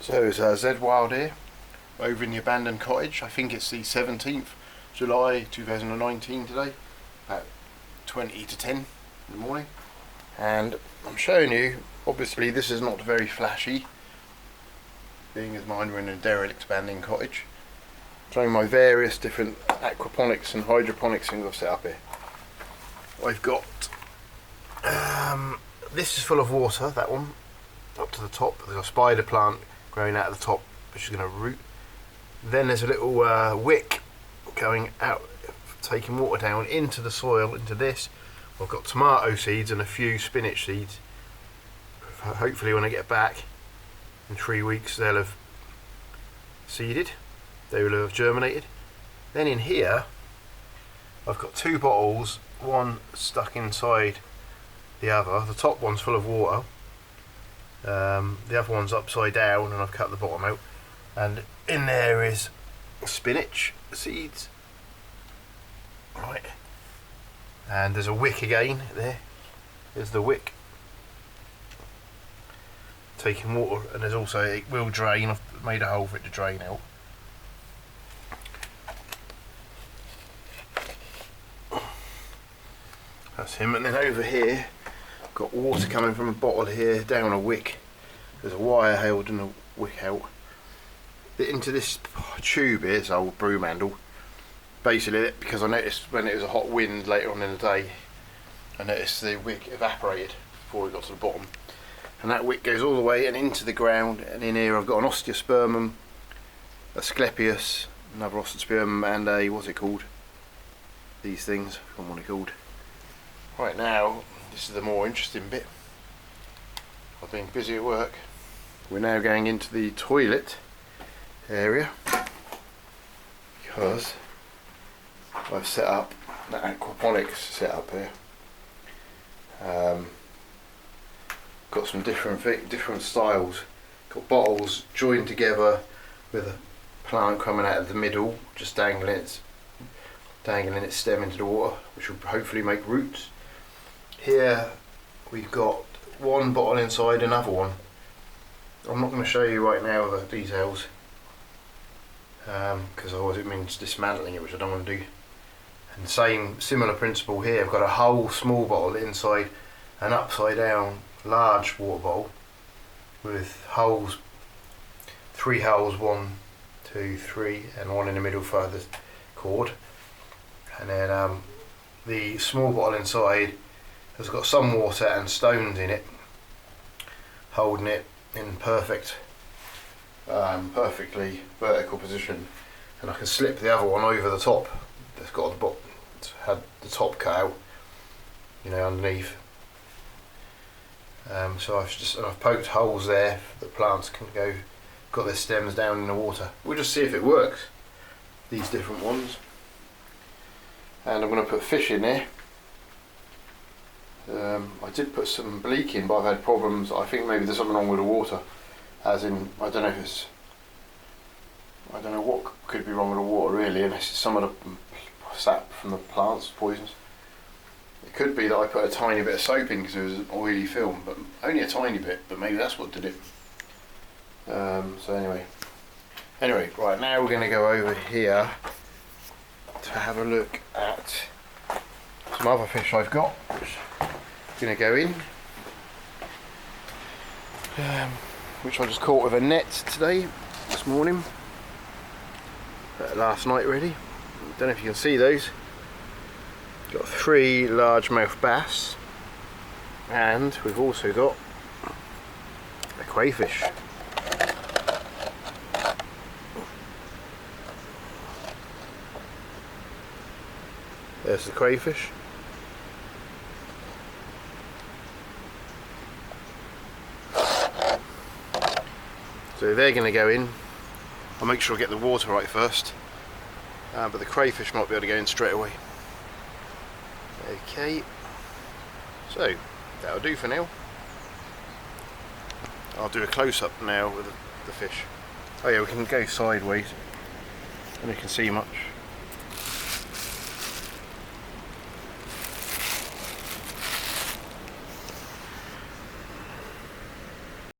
So it's Z Wild here, over in the abandoned cottage. I think it's the 17th July 2019 today, at 20 to 10 in the morning. And I'm showing you, obviously this is not very flashy, being as mine we're in a derelict abandoned cottage. Showing my various different aquaponics and hydroponics things I've set up here. I've got, this is full of water, that one, up to the top. There's a spider plant growing out of the top, which is going to root. Then there's a little wick going out, taking water down into the soil, into this. I've got tomato seeds and a few spinach seeds. Hopefully when I get back in 3 weeks they'll have seeded, they will have germinated. Then in here I've got two bottles, one stuck inside the other. The top one's full of water, the other one's upside down, and I've cut the bottom out. And in there is spinach seeds, right, and there's a wick again there. There's the wick taking water, and there's also, it will drain. I've made a hole for it to drain out. That's him. And then over here I've got water coming from a bottle here down a wick. There's a wire holding the wick out into this tube here. It's an old broom handle. Basically, because I noticed when it was a hot wind later on in the day, I noticed the wick evaporated before it got to the bottom, and that wick goes all the way and into the ground. And in here I've got an osteospermum, a Asclepius, another osteospermum, and a, what's it called, these things, I forgot what they're called. Right now, this is the more interesting bit. I've been busy at work. We're now going into the toilet area because I've set up the aquaponics setup here. Got some different styles. Got bottles joined together with a plant coming out of the middle, just dangling its stem into the water, which will hopefully make roots. Here we've got one bottle inside another one. I'm not going to show you right now the details, because otherwise it means dismantling it, which I don't want to do. And similar principle here. I've got a whole small bottle inside an upside down large water bottle with holes, 3 holes, 1, 2, 3, and one in the middle for the cord. And then the small bottle inside has got some water and stones in it, holding it in perfectly vertical position. And I can slip the other one over the top. That's got it's had the top cut out, you know, underneath. So I've poked holes there that the plants can go. Got their stems down in the water. We'll just see if it works. These different ones. And I'm going to put fish in there. I did put some bleach in, but I've had problems. I think maybe there's something wrong with the water, as in, I don't know what could be wrong with the water really, unless it's some of the sap from the plants, poisons. It could be that I put a tiny bit of soap in because it was an oily film, but only a tiny bit, but maybe that's what did it. So anyway, right, now we're going to go over here to have a look at some other fish I've got, which is going to go in, which I just caught with a net this morning, last night really. Don't know if you can see those. Got 3 largemouth bass, and we've also got a crayfish. There's the crayfish. So they're going to go in. I'll make sure I get the water right first, but the crayfish might be able to go in straight away. Okay, so that'll do for now. I'll do a close-up now with the fish. Oh yeah, we can go sideways and you can see much.